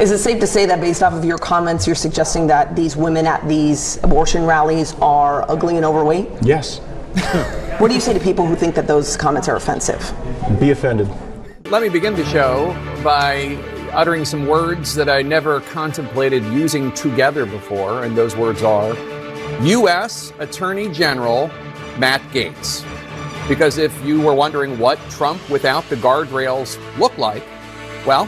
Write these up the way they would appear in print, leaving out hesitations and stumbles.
Is it safe to say that based off of your comments, you're suggesting that these women at these abortion rallies are ugly and overweight? Yes. What do you say to people who think that those comments are offensive? Be offended. Let me begin the show by uttering some words that I never contemplated using together before, and those words are U.S. Attorney General Matt Gaetz. Because if you were wondering what Trump without the guardrails looked like, well,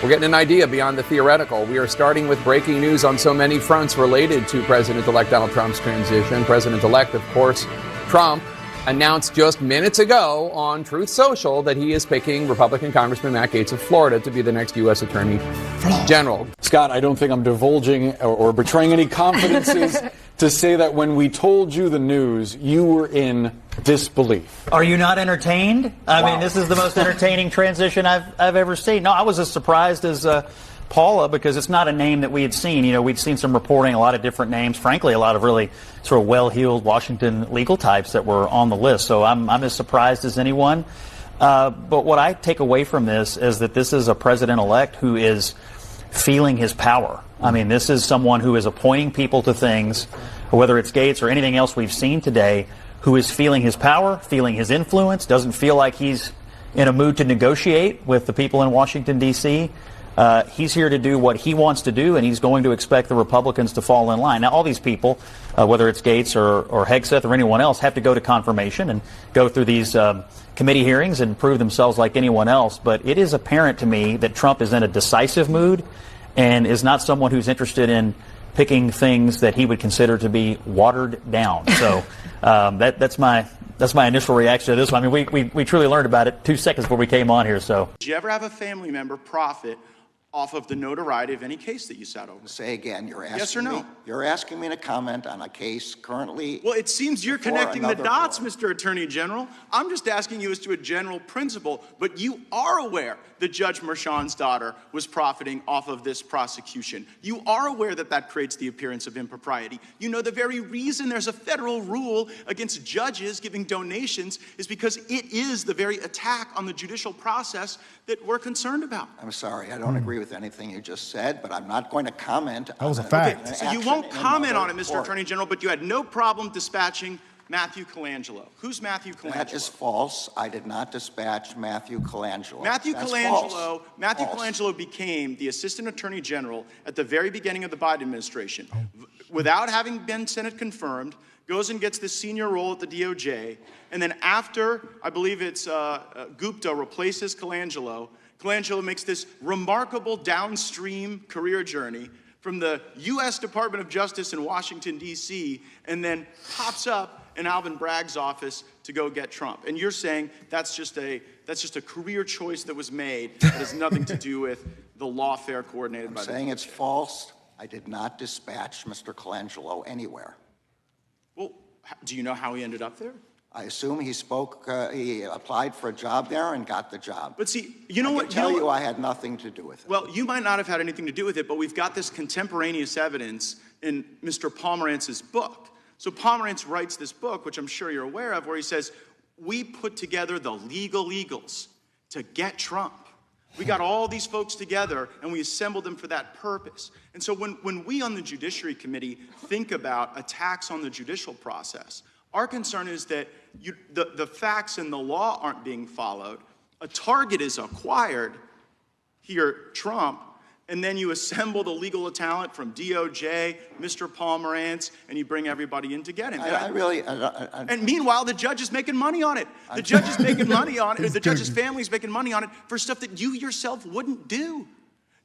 we're getting an idea beyond the theoretical. We are starting with breaking news on so many fronts related to President-elect Donald Trump's transition. President-elect, of course, Trump announced just minutes ago on Truth Social that he is picking Republican Congressman Matt Gaetz of Florida to be the next U.S. Attorney General. Scott, I don't think I'm divulging or betraying any confidences to say that when we told you the news, you were in disbelief. Are you not entertained? I mean, this is the most entertaining transition I've ever seen. No, I was as surprised as Paula, because it's not a name that we had seen. You know, we'd seen some reporting, a lot of different names, frankly, a lot of really sort of well-heeled Washington legal types that were on the list. So I'm as surprised as anyone. But what I take away from this is that this is a president-elect who is feeling his power. I mean, this is someone who is appointing people to things, whether it's Gaetz or anything else we've seen today, who is feeling his power, feeling his influence, doesn't feel like he's in a mood to negotiate with the people in Washington, D.C., he's here to do what he wants to do, and he's going to expect the Republicans to fall in line. Now, all these people, whether it's Gaetz or Hegseth or anyone else, have to go to confirmation and go through these committee hearings and prove themselves like anyone else. But it is apparent to me that Trump is in a decisive mood and is not someone who's interested in picking things that he would consider to be watered down. So that's my initial reaction to this one. I mean, we truly learned about it 2 seconds before we came on here. So, did you ever have a family member profit off of the notoriety of any case that you sat over? Say again, you're asking yes or no? me, you're asking me to comment on a case currently. Well, it seems you're connecting the dots, Mr. Attorney General. I'm just asking you as to a general principle, but you are aware that Judge Merchan's daughter was profiting off of this prosecution. You are aware that that creates the appearance of impropriety. You know the very reason there's a federal rule against judges giving donations is because it is the very attack on the judicial process that we're concerned about. I'm sorry, I don't agree with anything you just said, but I'm not going to comment on that was a fact. Okay, so you won't comment on it, Mr. Attorney General, but you had no problem dispatching Matthew Colangelo. Who's Matthew Colangelo? That is false. I did not dispatch Matthew Colangelo. Matthew That's Colangelo, false. Matthew False. Colangelo became the Assistant Attorney General at the very beginning of the Biden administration. Without having been Senate confirmed, goes and gets this senior role at the DOJ, and then after, I believe it's Gupta replaces Colangelo, Colangelo makes this remarkable downstream career journey from the U.S. Department of Justice in Washington, D.C., and then pops up in Alvin Bragg's office to go get Trump. And you're saying that's just a career choice that was made that has nothing to do with the lawfare coordinated by the... I'm saying it's false. I did not dispatch Mr. Colangelo anywhere. Well, do you know how he ended up there? I assume he he applied for a job there and got the job. But see, you know what? I can tell you I had nothing to do with it. Well, you might not have had anything to do with it, but we've got this contemporaneous evidence in Mr. Pomerantz's book. So Pomerantz writes this book, which I'm sure you're aware of, where he says, we put together the legal eagles to get Trump. We got all these folks together and we assembled them for that purpose. And so when we on the Judiciary Committee think about attacks on the judicial process, our concern is that the facts and the law aren't being followed. A target is acquired, here, Trump, and then you assemble the legal talent from DOJ, Mr. Pomerantz, and you bring everybody in to get him. And meanwhile, the judge is making money on it. The judge is making money on it. The judge's family is making money on it for stuff that you yourself wouldn't do.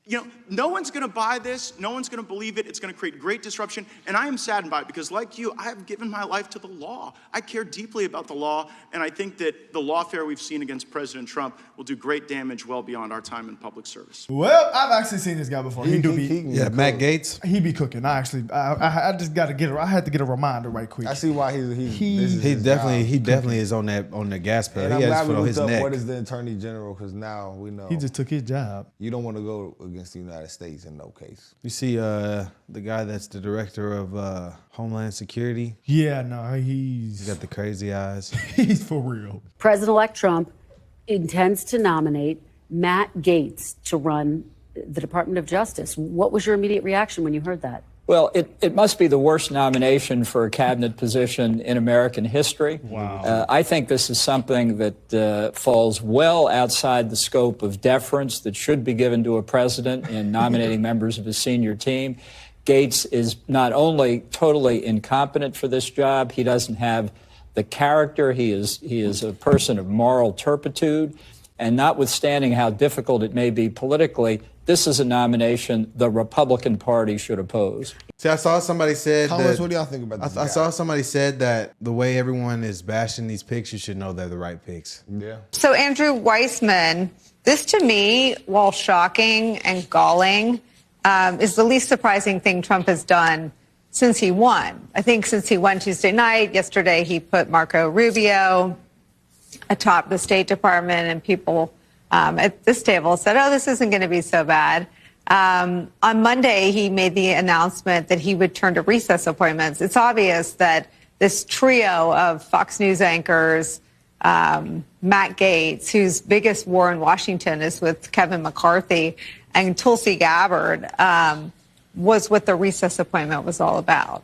You know, no one's going to buy this. No one's going to believe it. It's going to create great disruption. And I am saddened by it because, like you, I have given my life to the law. I care deeply about the law. And I think that the lawfare we've seen against President Trump will do great damage well beyond our time in public service. Well, I've actually seen this guy before. Matt Gaetz. He be cooking. I just got to get I had to get a reminder right quick. I see why he definitely is on the gas pedal. He has foot on his neck. What is the Attorney General? Because now we know he just took his job. You don't want to go against the United States in no case. You see the guy that's the director of Homeland Security? Yeah, no, he's got the crazy eyes. He's for real. President-elect Trump intends to nominate Matt Gaetz to run the Department of Justice. What was your immediate reaction when you heard that? Well, it must be the worst nomination for a cabinet position in American history. Wow. I think this is something that falls well outside the scope of deference that should be given to a president in nominating members of his senior team. Gaetz is not only totally incompetent for this job, he doesn't have the character. He is a person of moral turpitude. And notwithstanding how difficult it may be politically, this is a nomination the Republican Party should oppose. See, I saw somebody said Thomas, what do y'all think about this? I saw somebody said that the way everyone is bashing these picks, you should know they're the right picks. Yeah. So Andrew Weissman, this to me, while shocking and galling, is the least surprising thing Trump has done since he won. I think since he won Tuesday night, yesterday he put Marco Rubio atop the State Department, and people at this table said, oh, this isn't going to be so bad. On Monday, he made the announcement that he would turn to recess appointments. It's obvious that this trio of Fox News anchors, Matt Gaetz, whose biggest war in Washington is with Kevin McCarthy, and Tulsi Gabbard, was what the recess appointment was all about.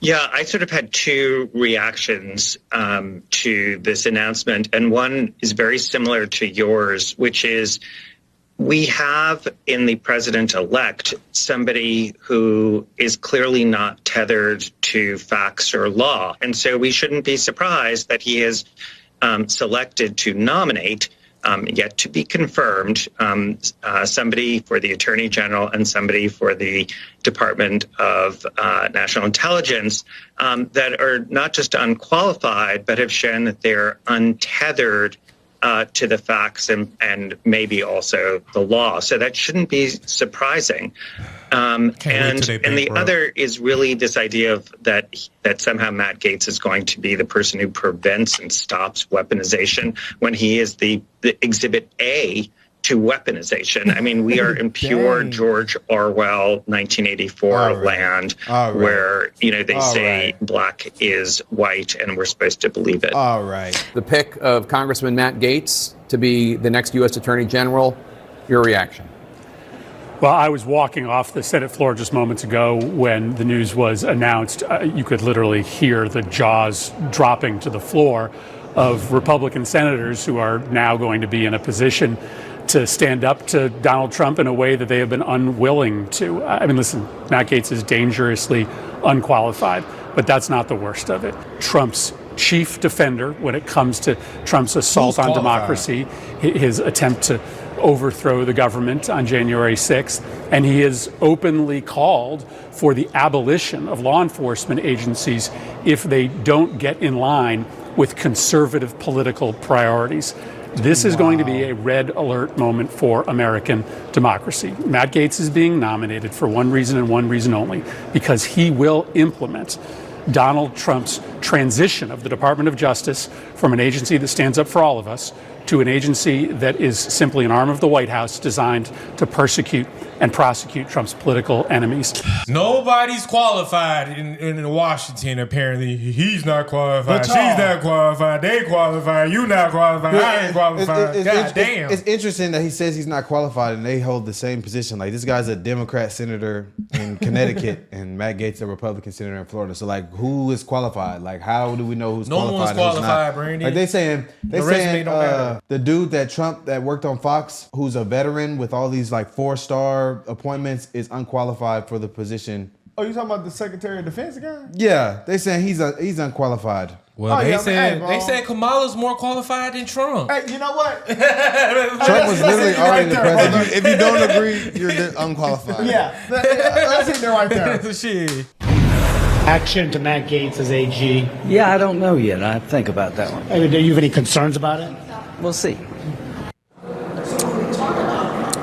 Yeah, I sort of had two reactions to this announcement, and one is very similar to yours, which is we have in the president-elect somebody who is clearly not tethered to facts or law, and so we shouldn't be surprised that he has selected to nominate, yet to be confirmed, somebody for the Attorney General and somebody for the Department of National Intelligence that are not just unqualified, but have shown that they're untethered to the facts and maybe also the law. So that shouldn't be surprising. And the other is really this idea of that somehow Matt Gaetz is going to be the person who prevents and stops weaponization when he is the exhibit A to weaponization. I mean, we are in pure George Orwell 1984 land where, they say black is white and we're supposed to believe it. All right. The pick of Congressman Matt Gaetz to be the next U.S. Attorney General, your reaction? Well, I was walking off the Senate floor just moments ago when the news was announced. You could literally hear the jaws dropping to the floor of Republican senators who are now going to be in a position to stand up to Donald Trump in a way that they have been unwilling to. I mean, listen, Matt Gaetz is dangerously unqualified, but that's not the worst of it. Trump's chief defender when it comes to Trump's assault on democracy, his attempt to overthrow the government on January 6th, and he has openly called for the abolition of law enforcement agencies if they don't get in line with conservative political priorities. This is going to be a red alert moment for American democracy. Matt Gaetz is being nominated for one reason and one reason only, because he will implement Donald Trump's transition of the Department of Justice from an agency that stands up for all of us to an agency that is simply an arm of the White House designed to persecute and prosecute Trump's political enemies. Nobody's qualified in Washington, apparently. He's not qualified. She's not qualified. They qualified. You not qualified. I ain't qualified. Damn. It's interesting that he says he's not qualified and they hold the same position. Like, this guy's a Democrat senator in Connecticut and Matt Gaetz a Republican senator in Florida. So, like, who is qualified? Like, how do we know who's qualified? No one's qualified, Brandy. Like, they saying the dude that Trump that worked on Fox, who's a veteran with all these like 4-star appointments, is unqualified for the position. Oh, you talking about the Secretary of Defense guy? Yeah, they saying he's unqualified. Well, they said Kamala's more qualified than Trump. Hey, you know what? Trump was literally already the president. If you don't agree, you're unqualified. Yeah, let's hit there right there. Shit. Action to Matt Gaetz as AG. Yeah, I don't know yet. I think about that one. Do you have any concerns about it? We'll see.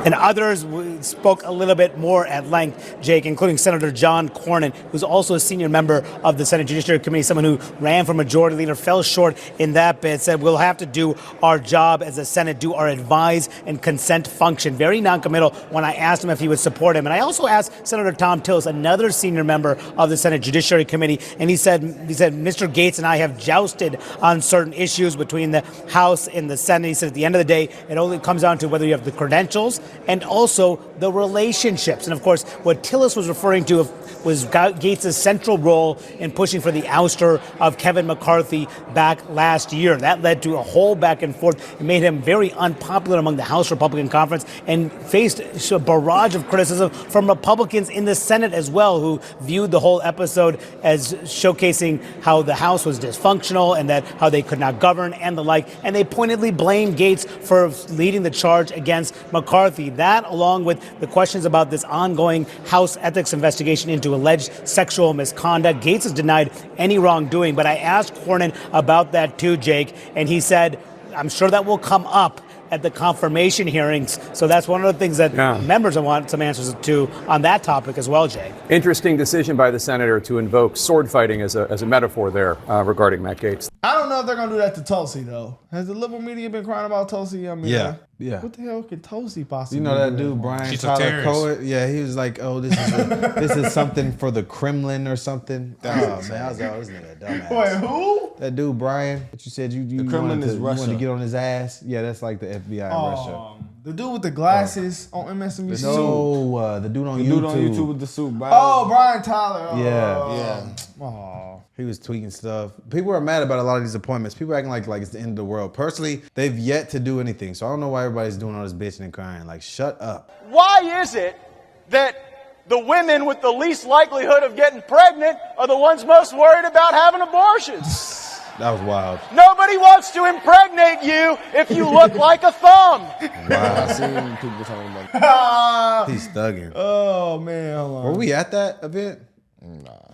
And others spoke a little bit more at length, Jake, including Senator John Cornyn, who's also a senior member of the Senate Judiciary Committee, someone who ran for majority leader, fell short in that bid, said we'll have to do our job as a Senate, do our advise and consent function. Very noncommittal when I asked him if he would support him. And I also asked Senator Tom Tillis, another senior member of the Senate Judiciary Committee, and he said, Mr. Gaetz and I have jousted on certain issues between the House and the Senate. He said at the end of the day, it only comes down to whether you have the credentials and also the relationships. And of course, what Tillis was referring to was Gaetz' central role in pushing for the ouster of Kevin McCarthy back last year. That led to a whole back and forth. It made him very unpopular among the House Republican Conference and faced a barrage of criticism from Republicans in the Senate as well, who viewed the whole episode as showcasing how the House was dysfunctional and that how they could not govern and the like. And they pointedly blamed Gaetz for leading the charge against McCarthy. That, along with the questions about this ongoing House ethics investigation into alleged sexual misconduct. Gaetz has denied any wrongdoing, but I asked Cornyn about that too, Jake, and he said, I'm sure that will come up at the confirmation hearings. So that's one of the things that members want some answers to on that topic as well, Jake. Interesting decision by the senator to invoke sword fighting as a metaphor there regarding Matt Gaetz. I don't know if they're going to do that to Tulsi, though. Has the liberal media been crying about Tulsi? I mean, Yeah. What the hell could Tulsi possibly You know that do? dude, Brian She's a Tyler terrorist. Cohen? Yeah, he was like, oh, this is something for the Kremlin or something. Oh, man, I was like, oh, this nigga a dumbass. Wait, who? That dude, Brian, that you said you Kremlin wanted is to, you wanted Russia. to get on his ass. Yeah, that's like the FBI in Russia. The dude with the glasses on MSNBC. No, the dude on The YouTube. dude on YouTube with the suit. Oh, Brian Tyler. Oh. Yeah. Oh. He was tweeting stuff. People are mad about a lot of these appointments. People acting like it's the end of the world. Personally, they've yet to do anything. So I don't know why everybody's doing all this bitching and crying. Like, shut up. Why is it that the women with the least likelihood of getting pregnant are the ones most worried about having abortions? That was wild. Nobody wants to impregnate you if you look like a thumb. I seen people talking about that. He's thugging. Oh, man. Hold on. Were we at that event?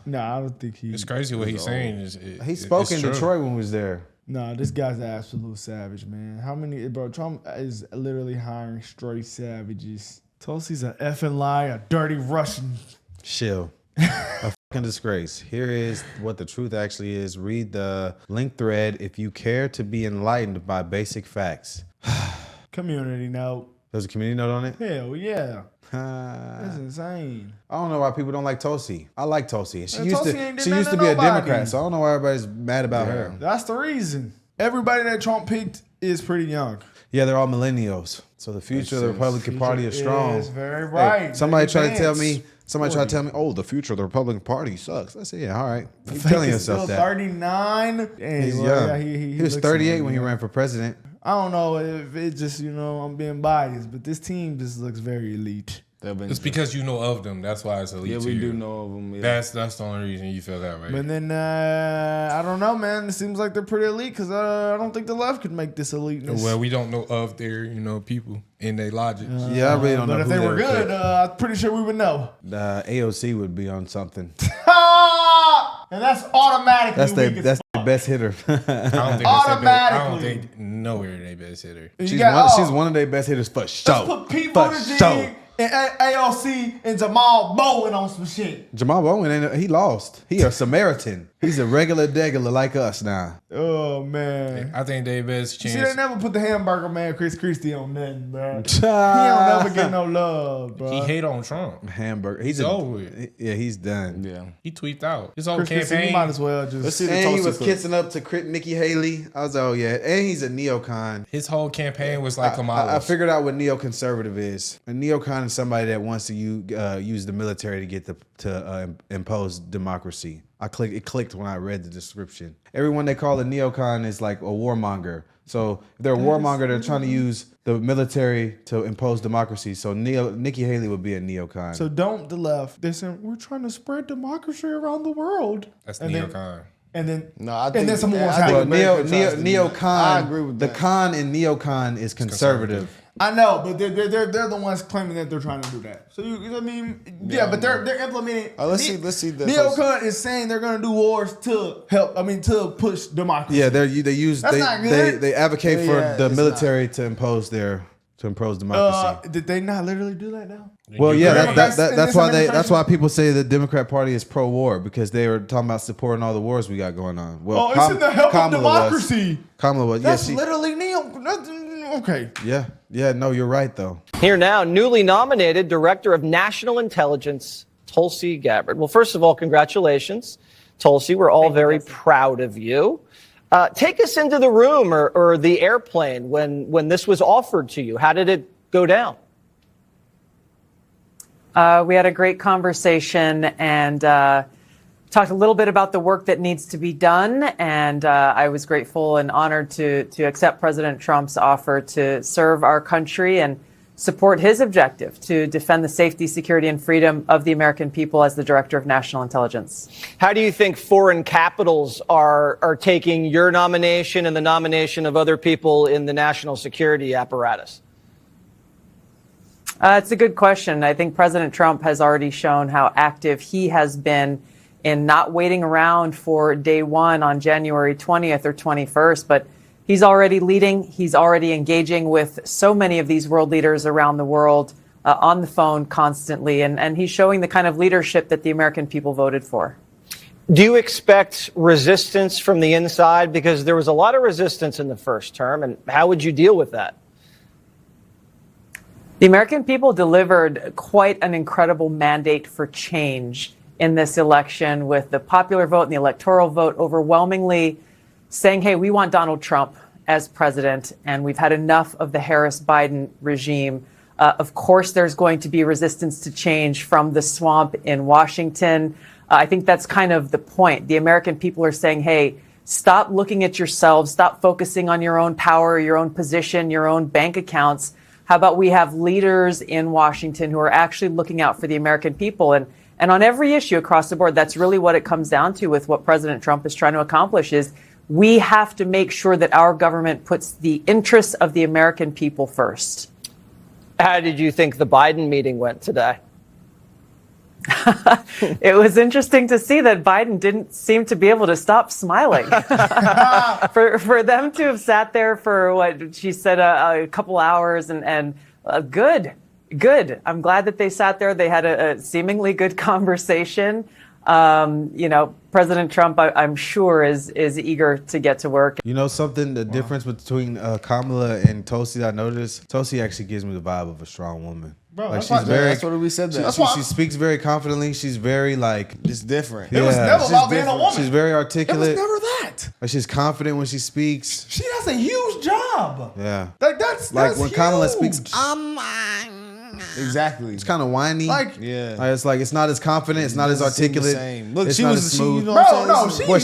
Nah, I don't think he. It's crazy what he's saying. He spoke in Detroit when we was there. Nah, this guy's an absolute savage, man. How many, bro? Trump is literally hiring straight savages. Tulsi's an effing lie, a dirty Russian. Shill. A fucking disgrace. Here is what the truth actually is. Read the link thread if you care to be enlightened by basic facts. Community note. There's a community note on it? Hell yeah. That's insane. I don't know why people don't like Tulsi. I like Tulsi. She Man, used Tulsi to ain't did she nothing used to to be a nobody. Democrat, so I don't know why everybody's mad about her. That's the reason. Everybody that Trump picked is pretty young. Yeah, they're all millennials. So the future of the Republican Party is strong. Is very bright. Hey, somebody Make tried to tell advance. me, oh, the future of the Republican Party sucks. I said, yeah, all right. Keep telling yourself still that. 39. Dang, He's well, young. yeah, he was looks 38 young, when he yeah. ran for president. I don't know if it just, I'm being biased, but this team just looks very elite. It's because you know of them. That's why it's elite. Yeah, to we you. do know of them. Yeah. That's the only reason you feel that way. But then, I don't know, man. It seems like they're pretty elite because I don't think the left could make this eliteness. Well, we don't know of their, people and their logic. Yeah, I really don't know. But if who they were they're good, picking. I'm pretty sure we would know. AOC would be on something. And that's automatically That's their best hitter. I don't think Automatically. I don't think nowhere they best hitter. She's one of their best hitters for sure. Let's put Pete For Buttigieg sure. and AOC and Jamal Bowen on some shit. Jamal Bowen, he lost. He a Samaritan. He's a regular degular like us now. Oh, man. I think they best See, chance. they never put the hamburger man Chris Christie on nothing, bro. He don't never get no love, bro. He hate on Trump. Hamburger. He's over with. Yeah, he's done. Yeah. He tweeted out his whole Chris Christie, campaign. you might as well just. Let's see the And he Tulsi was clip. kissing up to Nikki Haley. I was like, oh yeah. And he's a neocon. His whole campaign was like Kamala. I figured out what neoconservative is. A neocon is somebody that wants to use the military to get to impose democracy. It clicked when I read the description. Everyone they call a neocon is like a warmonger. So if they're a warmonger, they're trying to use the military to impose democracy. So Nikki Haley would be a neocon. So don't the left. They're saying we're trying to spread democracy around the world. That's And then- neocon. And then, No, I and think, then someone was I think having. America tries to do that. neocon. I agree with The that. con in neocon is conservative. I know, but they're the ones claiming that they're trying to do that. So but they're implementing. Let's see the Neocon is saying they're going to do wars to push democracy. Yeah, they advocate for Yeah, the it's military to impose democracy. Did they not literally do that now? Well, yeah, Democrats in this that's why people say the Democrat Party is pro-war because they were talking about supporting all the wars we got going on. Well, it's in the help of democracy. Kamala was. That's Yeah, literally okay. yeah. No, you're right though. Here now, newly nominated Director of National Intelligence, Tulsi Gabbard. Well, first of all, congratulations, Tulsi. We're all very proud of you. Take us into the room or the airplane when this was offered to you. How did it go down? We had a great conversation and talked a little bit about the work that needs to be done. And I was grateful and honored to accept President Trump's offer to serve our country and support his objective to defend the safety, security, and freedom of the American people as the Director of National Intelligence. How do you think foreign capitals are taking your nomination and the nomination of other people in the national security apparatus? It's a good question. I think President Trump has already shown how active he has been in not waiting around for day one on January 20th or 21st, but he's already leading. He's already engaging with so many of these world leaders around the world on the phone constantly. And he's showing the kind of leadership that the American people voted for. Do you expect resistance from the inside? Because there was a lot of resistance in the first term. And how would you deal with that? The American people delivered quite an incredible mandate for change in this election, with the popular vote and the electoral vote overwhelmingly saying, hey, we want Donald Trump as president, and we've had enough of the Harris-Biden regime. Of course, there's going to be resistance to change from the swamp in Washington. I think that's kind of the point. The American people are saying, hey, stop looking at yourselves, stop focusing on your own power, your own position, your own bank accounts. How about we have leaders in Washington who are actually looking out for the American people? And on every issue across the board, that's really what it comes down to with what President Trump is trying to accomplish is we have to make sure that our government puts the interests of the American people first. How did you think the Biden meeting went today? It was interesting to see that Biden didn't seem to be able to stop smiling. For them to have sat there for what she said a couple hours and good. I'm glad that they sat there. They had a seemingly good conversation. President Trump, I'm sure, is eager to get to work. You know something? The difference between Kamala and Tulsi, I noticed. Tulsi actually gives me the vibe of a strong woman. Bro, like that's what we said. She speaks very confidently. She's very like it's different. It was never about being a woman. She's very articulate. It was never that. Like she's confident when she speaks. She has a huge job. Yeah. That's when huge. Kamala speaks. Exactly. It's kind of whiny. Like, yeah. Like it's not as confident. It's not as articulate. Look, it's she not was as smooth.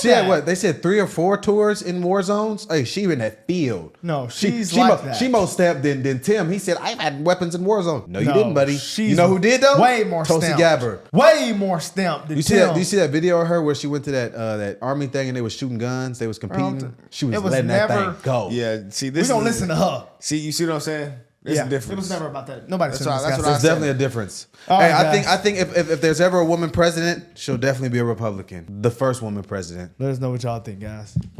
She had what they said 3 or 4 tours in war zones. Hey, she in that field. No, she's like that. She more stamped than Tim. He said, "I've had weapons in war zones." No, you didn't, buddy. You know who did though? Way more Tulsi stamped. Gabbard. Way more stamped than Tim. Do you see that video of her where she went to that army thing and they was shooting guns? They was competing. She was letting that thing go. Yeah. See, this. We don't listen to her. See, you see what I'm saying? There's a difference. It was never about that. Nobody said that's There's definitely a difference. Hey, I think if there's ever a woman president, she'll definitely be a Republican. The first woman president. Let us know what y'all think, guys.